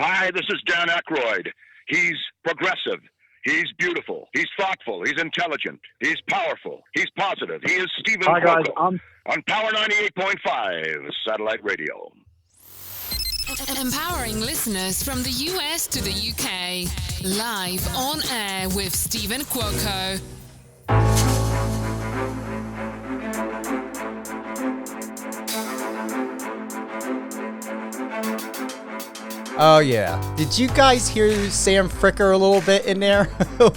Hi, this is Dan Aykroyd. He's progressive. He's beautiful. He's thoughtful. He's intelligent. He's powerful. He's positive. He is Stephen Hi, guys. Cuoco on Power 98.5 Satellite Radio. Empowering listeners from the US to the UK. Live on air with Stephen Cuoco. Oh, yeah. Did you guys hear Sam Fricker a little bit in there?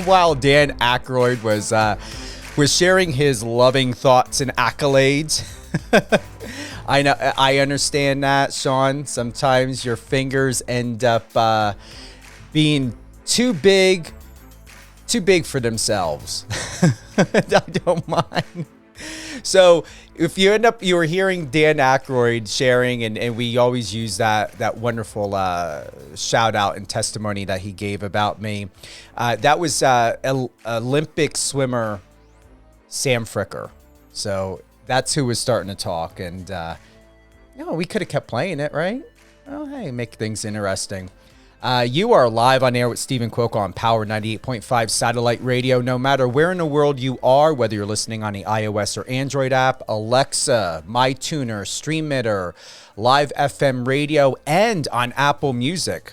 While Dan Aykroyd was sharing his loving thoughts and accolades. I understand that, Sean. Sometimes your fingers end up being too big for themselves. I don't mind. So if you were hearing Dan Aykroyd sharing, and we always use that wonderful shout out and testimony that he gave about me. That was Olympic swimmer Sam Fricker. So that's who was starting to talk, and we could have kept playing it, right? Oh, hey, make things interesting. You are live on air with Stephen Cuoco on Power 98.5 Satellite Radio. No matter where in the world you are, whether you're listening on the iOS or Android app, Alexa, MyTuner, StreamItter, Live FM Radio, and on Apple Music,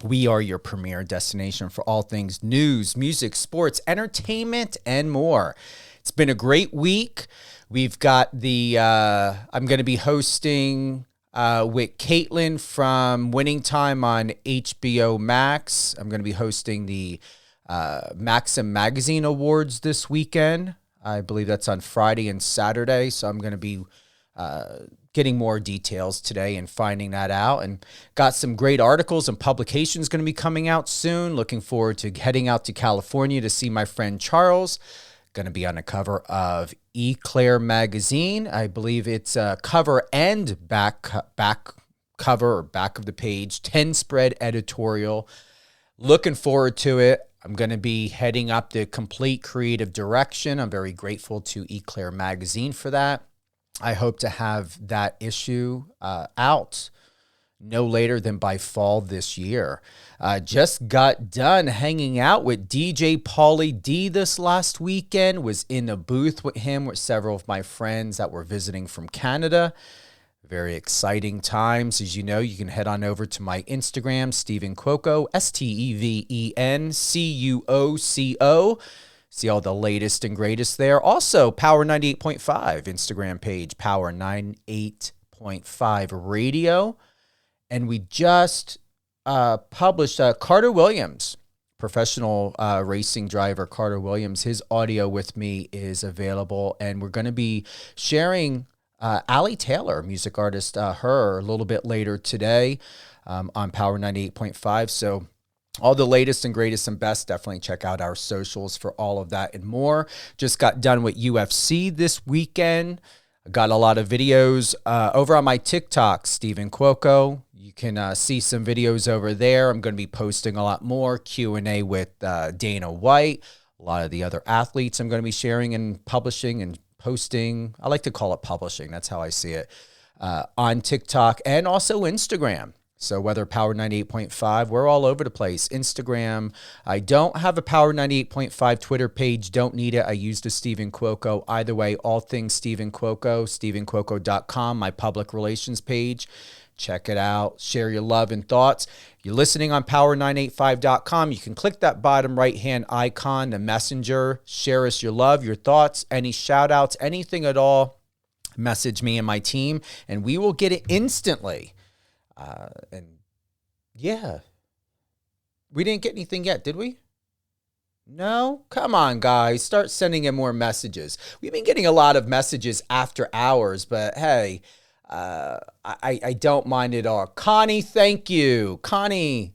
we are your premier destination for all things news, music, sports, entertainment, and more. It's been a great week. We've got I'm going to be hosting with Caitlin from Winning Time on HBO Max. I'm going to be hosting the Maxim Magazine Awards this weekend. I believe that's on Friday and Saturday. So I'm going to be getting more details today and finding that out. And got some great articles and publications going to be coming out soon. Looking forward to heading out to California to see my friend Charles. Going to be on the cover of Eclair magazine. I believe it's a cover and back cover or back of the page 10 spread editorial. Looking forward to it. I'm going to be heading up the complete creative direction. I'm very grateful to Eclair magazine for that. I hope to have that issue out no later than by fall this year. Just got done hanging out with DJ Pauly D this last weekend. Was in a booth with him with several of my friends that were visiting from Canada. Very exciting times. As you know, you can head on over to my Instagram, Stephen Cuoco, StevenCuoco. See all the latest and greatest there. Also, Power 98.5 Instagram page, Power 98.5 Radio. And we just published Carter Williams, professional racing driver Carter Williams. His audio with me is available, and we're going to be sharing Allie Taylor, music artist, her a little bit later today on Power 98.5. So all the latest and greatest and best, definitely check out our socials for all of that and more. Just got done with UFC this weekend. Got a lot of videos over on my TikTok, Stephen Cuoco. You can see some videos over there. I'm going to be posting a lot more Q&A with Dana White, a lot of the other athletes I'm going to be sharing and publishing and posting. I like to call it publishing. That's how I see it on TikTok and also Instagram. So whether Power 98.5, we're all over the place. Instagram. I don't have a Power 98.5 Twitter page. Don't need it. I use the Stephen Cuoco. Either way, all things Stephen Cuoco, StephenCuoco.com, my public relations page. Check it out. Share your love and thoughts. If you're listening on power985.com, you can click that bottom right-hand icon, the messenger. Share us your love, your thoughts, any shout-outs, anything at all. Message me and my team, and we will get it instantly. And yeah, we didn't get anything yet, did we? No? Come on, guys. Start sending in more messages. We've been getting a lot of messages after hours, but hey, I don't mind it all. Connie, thank you. Connie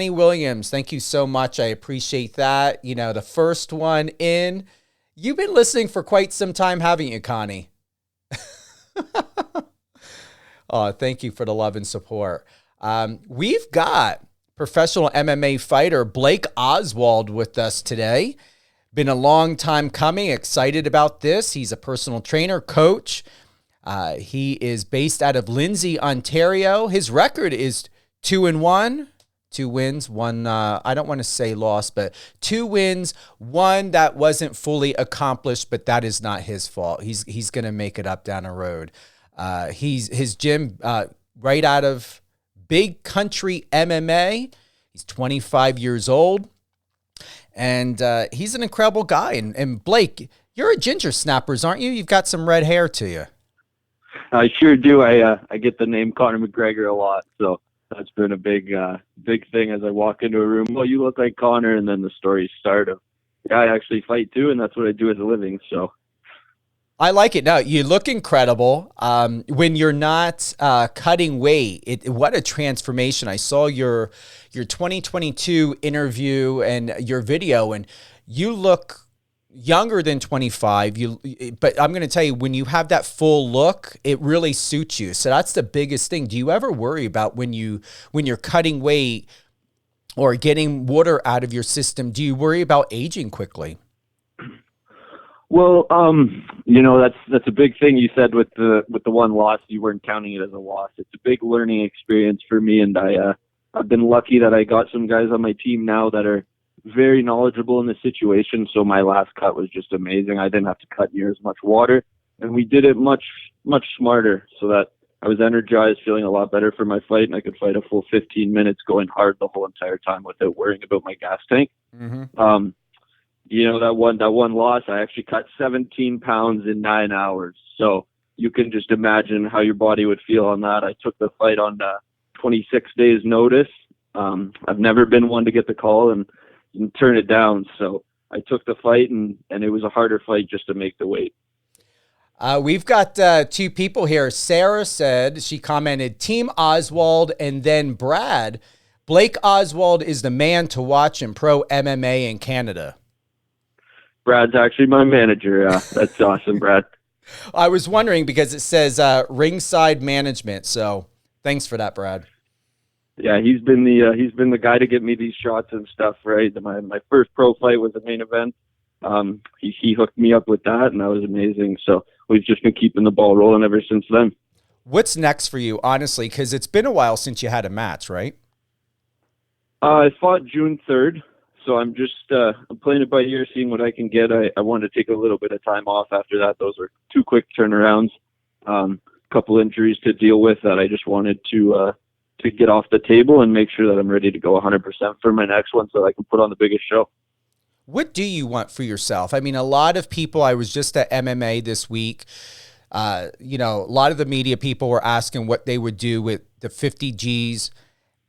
Williams, thank you so much. I appreciate that. You know, the first one in. You've been listening for quite some time, haven't you, Connie? Oh, thank you for the love and support. We've got professional MMA fighter Blake Oswald with us today. Been a long time coming. Excited about this. He's a personal trainer, coach. He is based out of Lindsay, Ontario. His record is 2-1, 2 wins, one, I don't want to say loss, but 2 wins, one that wasn't fully accomplished, but that is not his fault. He's going to make it up down the road. His gym, right out of Big Country MMA. He's 25 years old, and he's an incredible guy. And Blake, you're a ginger snappers, aren't you? You've got some red hair to you. I sure do. I get the name Conor McGregor a lot, so that's been a big thing as I walk into a room. Well, you look like Conor, and then the stories start of, yeah, I actually fight too, and that's what I do as a living. So I like it. No, you look incredible. When you're not cutting weight, what a transformation. I saw your 2022 interview and your video, and you look younger than 25. But I'm going to tell you, when you have that full look, it really suits you. So that's the biggest thing. Do you ever worry about when you're cutting weight or getting water out of your system, do you worry about aging quickly? Well, that's a big thing you said with the one loss. You weren't counting it as a loss. It's a big learning experience for me, and I've been lucky that I got some guys on my team now that are very knowledgeable in the situation. So my last cut was just amazing. I didn't have to cut near as much water, and we did it much smarter, so that I was energized, feeling a lot better for my fight, and I could fight a full 15 minutes going hard the whole entire time without worrying about my gas tank. Mm-hmm. That one loss, I actually cut 17 pounds in 9 hours. So you can just imagine how your body would feel on that. I took the fight on 26 days notice. I've never been one to get the call and turn it down. So I took the fight, and it was a harder fight just to make the weight. We've got 2 people here. Sarah said, she commented, Team Oswald, and then Brad. Blake Oswald is the man to watch in pro MMA in Canada. Brad's actually my manager. That's awesome, Brad. I was wondering because it says ringside management. So thanks for that, Brad. Yeah, he's been the guy to get me these shots and stuff. Right, my first pro fight was the main event. He hooked me up with that, and that was amazing. So we've just been keeping the ball rolling ever since then. What's next for you, honestly? Because it's been a while since you had a match, right? I fought June 3rd. So I'm just I'm playing it by ear, seeing what I can get. I wanted to take a little bit of time off after that. Those were 2 quick turnarounds. Couple injuries to deal with that I just wanted to get off the table and make sure that I'm ready to go 100% for my next one so that I can put on the biggest show. What do you want for yourself? I mean, a lot of people, I was just at MMA this week. A lot of the media people were asking what they would do with the 50 Gs.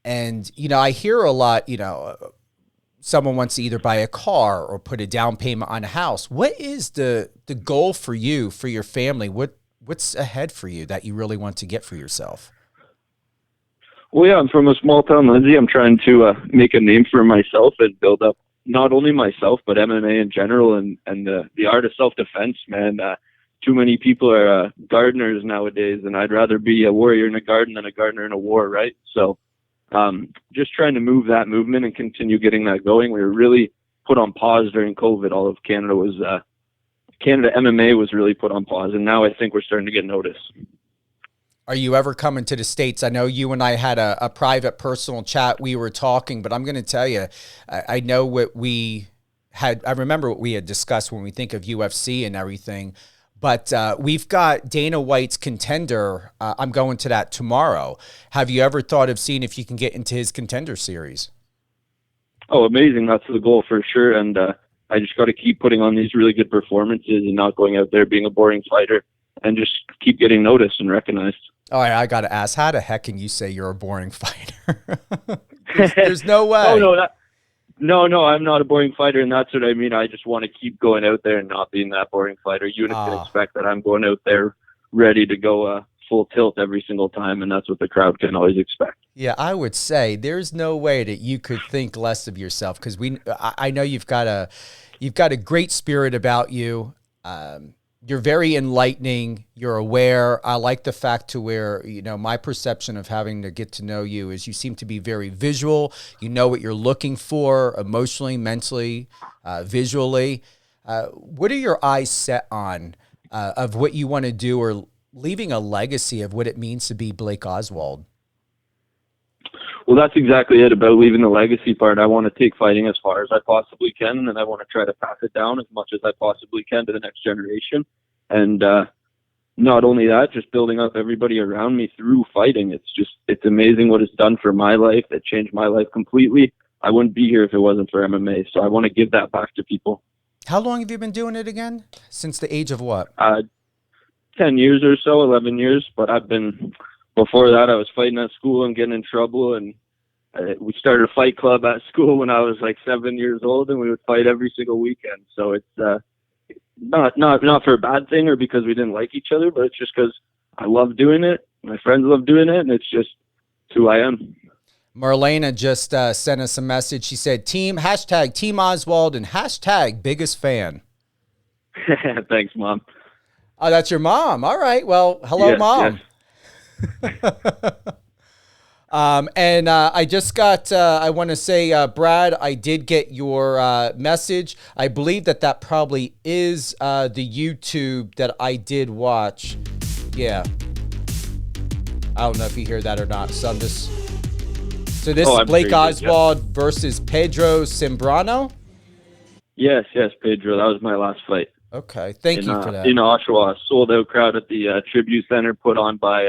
And, I hear a lot, someone wants to either buy a car or put a down payment on a house. What is the goal for you, for your family? What's ahead for you that you really want to get for yourself? Well, yeah, I'm from a small town, Lindsay. I'm trying to make a name for myself and build up not only myself, but MMA in general and the art of self-defense, man. Too many people are gardeners nowadays, and I'd rather be a warrior in a garden than a gardener in a war, right? So just trying to move that movement and continue getting that going. We were really put on pause during COVID. All of Canada MMA was really put on pause, and now I think we're starting to get noticed. Are you ever coming to the States? I know you and I had a private personal chat. We were talking, but I'm going to tell you, I know what we had. I remember what we had discussed when we think of UFC and everything. But we've got Dana White's Contender. I'm going to that tomorrow. Have you ever thought of seeing if you can get into his Contender series? Oh, amazing. That's the goal for sure. And I just got to keep putting on these really good performances and not going out there being a boring fighter and just keep getting noticed and recognized. Oh, I got to ask, how the heck can you say you're a boring fighter? there's no way. Oh, no, No, I'm not a boring fighter, and that's what I mean. I just want to keep going out there and not being that boring fighter. Units can expect that I'm going out there ready to go full tilt every single time, and that's what the crowd can always expect. Yeah, I would say there's no way that you could think less of yourself because I know you've got a great spirit about you. You're very enlightening. You're aware. I like the fact to where, my perception of having to get to know you is you seem to be very visual. You know what you're looking for emotionally, mentally, visually. What are your eyes set on of what you want to do or leaving a legacy of what it means to be Blake Oswald? Well, that's exactly it about leaving the legacy part. I want to take fighting as far as I possibly can, and then I want to try to pass it down as much as I possibly can to the next generation. And not only that, just building up everybody around me through fighting. It's amazing what it's done for my life. It changed my life completely. I wouldn't be here if it wasn't for MMA. So I want to give that back to people. How long have you been doing it again? Since the age of what? 10 years or so, 11 years. But before that, I was fighting at school and getting in trouble. And we started a fight club at school when I was like 7 years old, and we would fight every single weekend. So it's not for a bad thing or because we didn't like each other, but it's just because I love doing it. My friends love doing it, and it's just who I am. Marlena just sent us a message. She said, hashtag Team Oswald and hashtag biggest fan. Thanks, Mom. Oh, that's your mom. All right. Well, hello, yes, Mom. Yes. And I just got, I want to say, Brad, I did get your message. I believe that probably is the YouTube that I did watch. Yeah. I don't know if you hear that or not. So this is Blake Oswald versus Pedro Sembrano? Yes, Pedro. That was my last fight. Okay. Thank you for that. In Oshawa, sold out crowd at the Tribute Center, put on by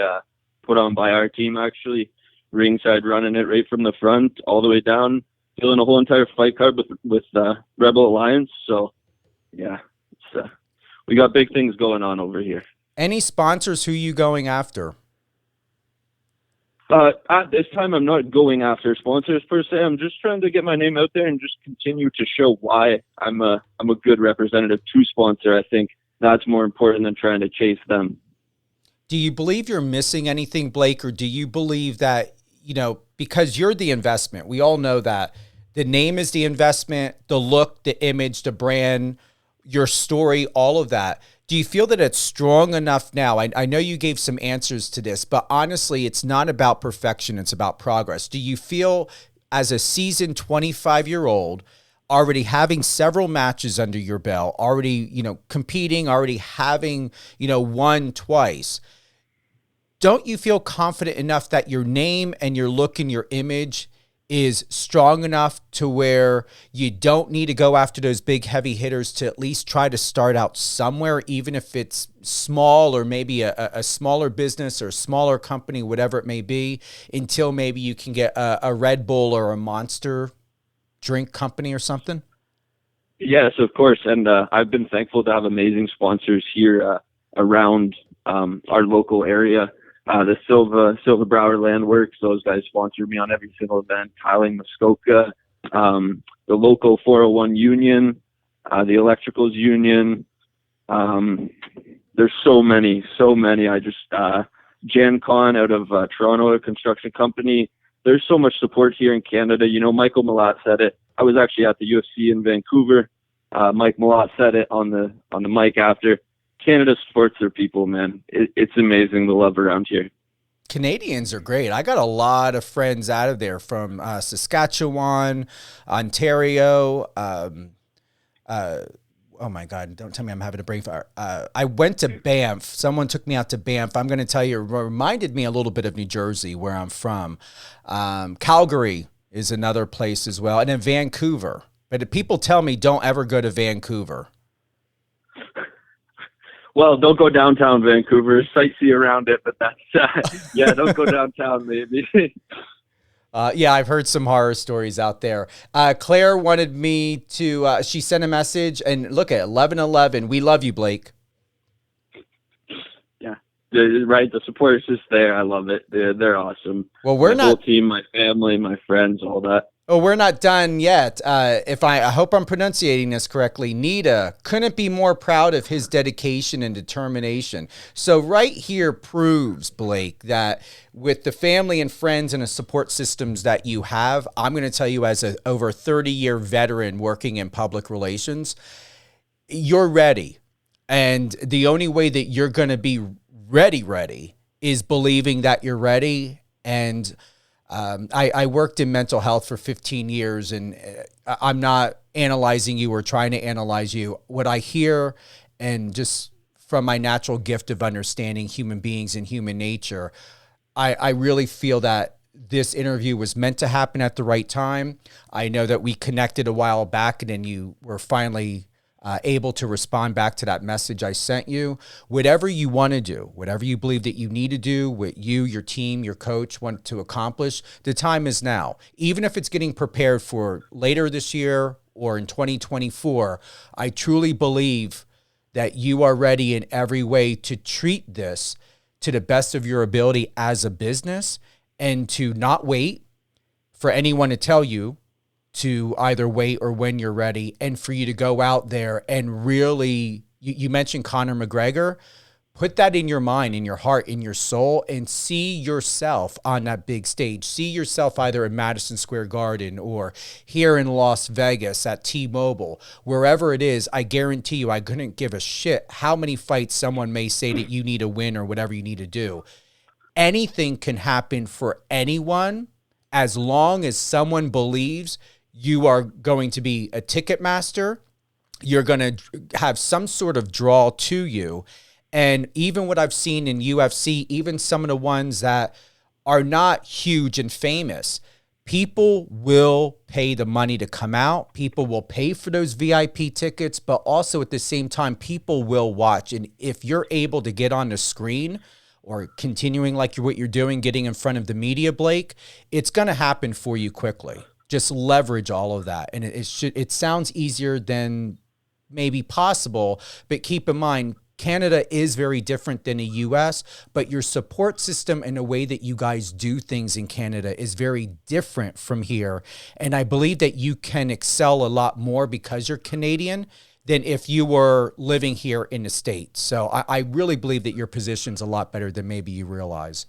our team, actually. Ringside, running it right from the front all the way down, filling a whole entire fight card with Rebel Alliance. So, yeah, we got big things going on over here. Any sponsors who you going after? At this time, I'm not going after sponsors per se. I'm just trying to get my name out there and just continue to show why I'm a good representative to sponsor. I think that's more important than trying to chase them. Do you believe you're missing anything, Blake, or do you believe that, because you're the investment? We all know that the name is the investment, the look, the image, the brand, your story, all of that. Do you feel that it's strong enough now? I know you gave some answers to this, but honestly, it's not about perfection. It's about progress. Do you feel as a seasoned 25-year-old, already having several matches under your belt, already, competing, already having, won twice, don't you feel confident enough that your name and your look and your image is strong enough to where you don't need to go after those big heavy hitters to at least try to start out somewhere, even if it's small or maybe a smaller business or a smaller company, whatever it may be, until maybe you can get a Red Bull or a Monster drink company or something? Yes, of course. And I've been thankful to have amazing sponsors here around our local area. The Silva Brower Land Works, those guys sponsor me on every single event. Tiling Muskoka, the local 401 union, the electricals union. There's so many. I just, Jan Con out of Toronto, a construction company. There's so much support here in Canada. Michael Malat said it. I was actually at the UFC in Vancouver. Mike Malat said it on the mic after. Canada supports their people, man. It's amazing, the love around here. Canadians are great. I got a lot of friends out of there from Saskatchewan, Ontario. Oh my God, don't tell me I'm having a brain fire. I went to Banff. Someone took me out to Banff. I'm going to tell you, it reminded me a little bit of New Jersey, where I'm from. Calgary is another place as well. And then Vancouver. But people tell me don't ever go to Vancouver. Well, don't go downtown Vancouver. Sightsee around it, but that's don't go downtown, maybe. Yeah, I've heard some horror stories out there. Claire wanted me to. She sent a message, and look at 11:11. We love you, Blake. Yeah, right. The support is just there. I love it. They're awesome. Well, we're my not whole team, my family, my friends, all that. Oh, we're not done yet. If I hope I'm pronouncing this correctly, Nita couldn't be more proud of his dedication and determination. So right here proves, Blake, that with the family and friends and the support systems that you have, I'm going to tell you as a over 30-year veteran working in public relations, you're ready. And the only way that you're going to be ready is believing that you're ready. And I worked in mental health for 15 years, and I'm not analyzing you or trying to analyze you. What I hear, and just from my natural gift of understanding human beings and human nature, I really feel that this interview was meant to happen at the right time. I know that we connected a while back, and then you were finally able to respond back to that message I sent you. Whatever you want to do, whatever you believe that you need to do, what you, your team, your coach want to accomplish, the time is now. Even if it's getting prepared for later this year or in 2024, I truly believe that you are ready in every way to treat this to the best of your ability as a business, and to not wait for anyone to tell you to either wait or when you're ready, and for you to go out there and really, you mentioned Conor McGregor, put that in your mind, in your heart, in your soul, and see yourself on that big stage. See yourself either in Madison Square Garden or here in Las Vegas at T-Mobile, wherever it is. I guarantee you, I couldn't give a shit how many fights someone may say that you need to win or whatever you need to do. Anything can happen for anyone as long as someone believes you are going to be a ticket master. You're going to have some sort of draw to you. And even what I've seen in UFC, even some of the ones that are not huge and famous, people will pay the money to come out. People will pay for those VIP tickets, but also at the same time, people will watch. And if you're able to get on the screen or continuing like what you're doing, getting in front of the media, Blake, it's going to happen for you quickly. Just leverage all of that. And it sounds easier than maybe possible, but keep in mind, Canada is very different than the US, but your support system and the way that you guys do things in Canada is very different from here. And I believe that you can excel a lot more because you're Canadian than if you were living here in the States. So I really believe that your position's a lot better than maybe you realize.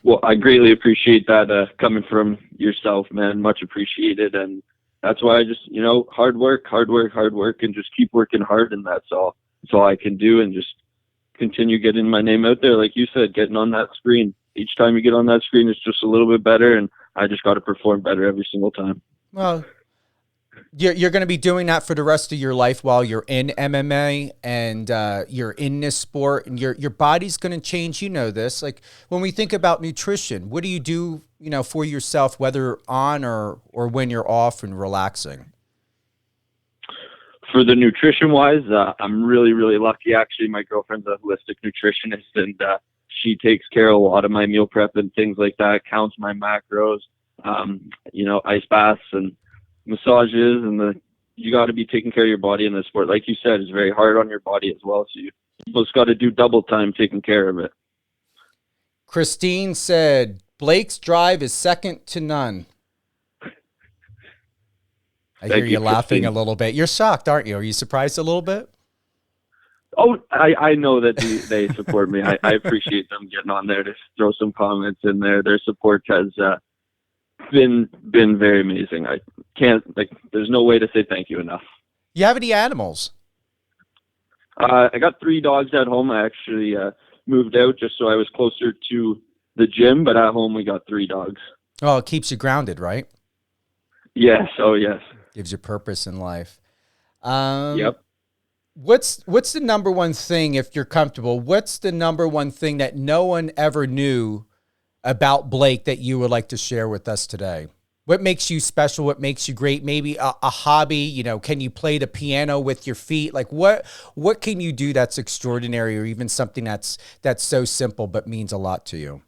Well, I greatly appreciate that coming from yourself, man. Much appreciated. And that's why I just, hard work, and just keep working hard. And that's all I can do. And just continue getting my name out there. Like you said, getting on that screen. Each time you get on that screen, it's just a little bit better. And I just got to perform better every single time. Well, you're going to be doing that for the rest of your life while you're in MMA and you're in this sport, and your body's going to change. You know this. Like when we think about nutrition, what do you do, for yourself, whether on or when you're off and relaxing? For the nutrition wise, I'm really, really lucky. Actually, my girlfriend's a holistic nutritionist, and she takes care of a lot of my meal prep and things like that, counts my macros, ice baths and massages, and you got to be taking care of your body in this sport. Like you said, it's very hard on your body as well. So you just got to do double time taking care of it. Christine said, Blake's drive is second to none. I hear you laughing a little bit. You're shocked, aren't you? Are you surprised a little bit? Oh, I know that they support me. I appreciate them getting on there to throw some comments in there. Their support has been very amazing. I can't, there's no way to say thank you enough. You have any animals? I got 3 dogs at home. I actually moved out just so I was closer to the gym, but at home we got 3 dogs. Oh, it keeps you grounded, right? Yes. Oh, yes. Gives you purpose in life. Yep. What's the number one thing, if you're comfortable, what's the number one thing that no one ever knew about Blake that you would like to share with us today? What makes you special? What makes you great? Maybe a hobby, can you play the piano with your feet? Like what can you do that's extraordinary, or even something that's so simple but means a lot to you?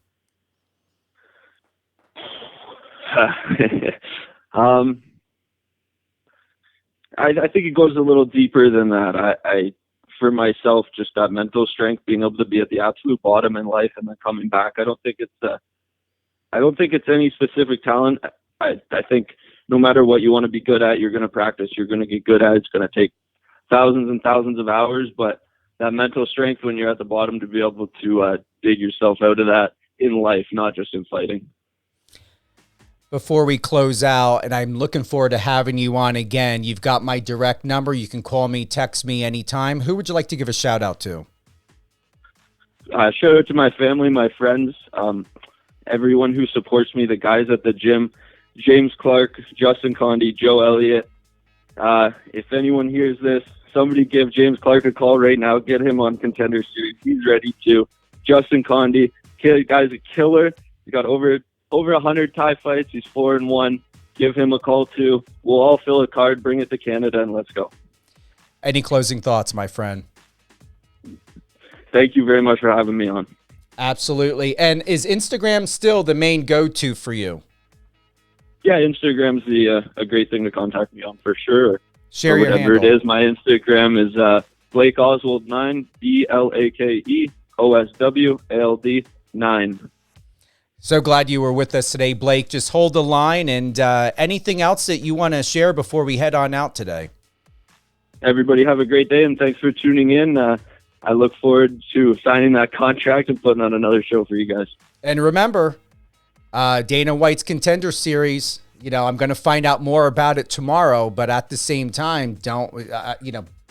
I think it goes a little deeper than that. I for myself, just that mental strength, being able to be at the absolute bottom in life and then coming back. I don't think it's any specific talent. I think no matter what you want to be good at, you're going to practice. You're going to get good at it. It's going to take thousands and thousands of hours, but that mental strength when you're at the bottom to be able to dig yourself out of that in life, not just in fighting. Before we close out, and I'm looking forward to having you on again, you've got my direct number. You can call me, text me anytime. Who would you like to give a shout out to? Shout out to my family, my friends, everyone who supports me, the guys at the gym, James Clark, Justin Condy, Joe Elliott. If anyone hears this, somebody give James Clark a call right now. Get him on Contender Series. He's ready to. Justin Condy, guy's a killer. He's got over 100 Thai fights. He's 4-1. Give him a call too. We'll all fill a card, bring it to Canada, and let's go. Any closing thoughts, my friend? Thank you very much for having me on. Absolutely. And is Instagram still the main go-to for you? Yeah, Instagram's a great thing to contact me on for sure. Share or your whatever handle. it is. My Instagram is Blake Oswald 9, BlakeOswald 9. So glad you were with us today, Blake. Just hold the line, and anything else that you want to share before we head on out today? Everybody have a great day, and thanks for tuning in. I look forward to signing that contract and putting on another show for you guys. And remember, Dana White's Contender Series, I'm going to find out more about it tomorrow, but at the same time,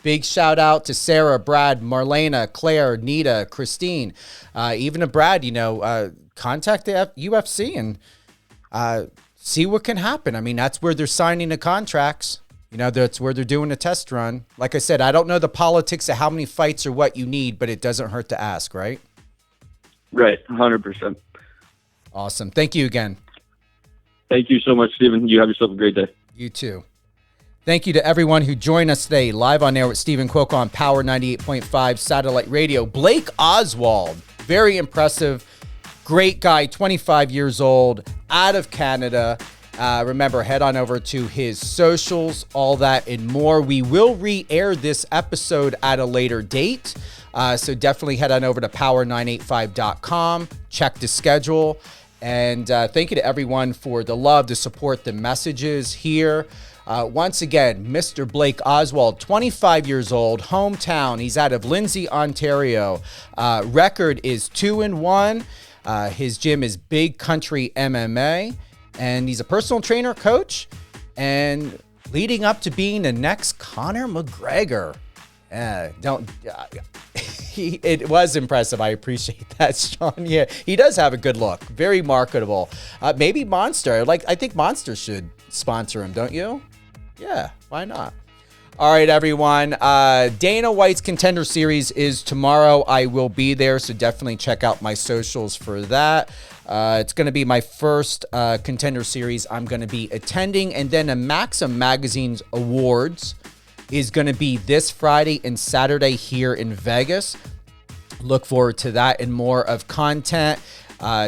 big shout out to Sarah, Brad, Marlena, Claire, Nita, Christine, even to Brad, contact the UFC and see what can happen. I mean, that's where they're signing the contracts. That's where they're doing a test run. Like I said, I don't know the politics of how many fights or what you need, but it doesn't hurt to ask, right? Right, 100%. Awesome. Thank you again. Thank you so much, Stephen. You have yourself a great day. You too. Thank you to everyone who joined us today, live on air with Stephen Cuoco on Power 98.5 Satellite Radio. Blake Oswald, very impressive. Great guy, 25 years old, out of Canada. Remember, head on over to his socials, all that and more. We will re-air this episode at a later date. So definitely head on over to power985.com, check the schedule. And thank you to everyone for the love, the support, the messages here. Once again, Mr. Blake Oswald, 25 years old, hometown. He's out of Lindsay, Ontario. Record is 2-1. His gym is Big Country MMA. And he's a personal trainer, coach, and leading up to being the next Conor McGregor. It was impressive. I appreciate that, Sean. Yeah, he does have a good look. Very marketable. Maybe Monster. I think Monster should sponsor him, don't you? Yeah, why not? All right, everyone. Dana White's Contender Series is tomorrow. I will be there, so definitely check out my socials for that. It's going to be my first Contender Series I'm going to be attending. And then a Maxim Magazine's Awards is going to be this Friday and Saturday here in Vegas. Look forward to that and more of content.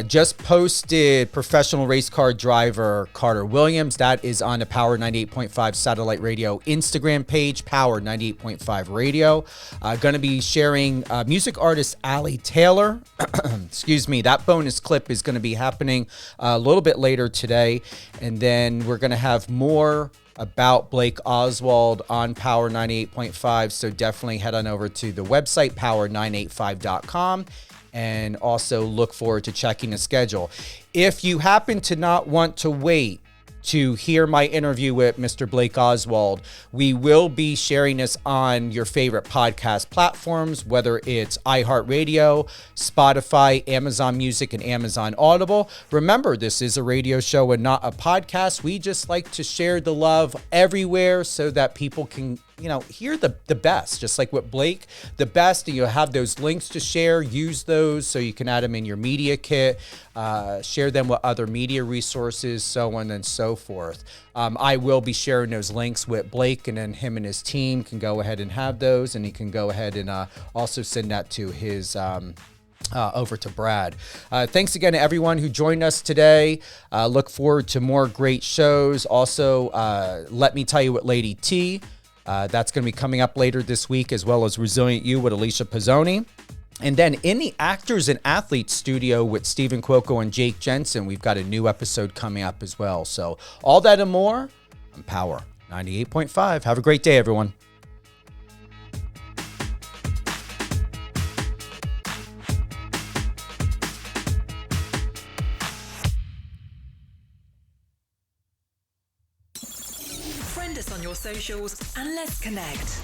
Just posted professional race car driver Carter Williams. That is on the Power 98.5 Satellite Radio Instagram page, Power 98.5 Radio. Going to be sharing music artist Allie Taylor. Excuse me. That bonus clip is going to be happening a little bit later today. And then we're going to have more about Blake Oswald on Power 98.5. So definitely head on over to the website, power985.com. And also look forward to checking the schedule. If you happen to not want to wait to hear my interview with Mr. Blake Oswald, we will be sharing this on your favorite podcast platforms, whether it's iHeartRadio, Spotify, Amazon Music, and Amazon Audible. Remember, this is a radio show and not a podcast. We just like to share the love everywhere so that people can hear the best, just like with Blake, the best, and you'll have those links to share. Use those so you can add them in your media kit, share them with other media resources, so on and so forth. I will be sharing those links with Blake, and then him and his team can go ahead and have those, and he can go ahead and also send that to his over to Brad. Thanks again to everyone who joined us today. Look forward to more great shows. Also, let me tell you what Lady T. That's going to be coming up later this week, as well as Resilient You with Alicia Pizzoni. And then in the Actors and Athletes studio with Stephen Cuoco and Jake Jensen, we've got a new episode coming up as well. So all that and more on Power 98.5. Have a great day, everyone. Friend us on your socials and let's connect.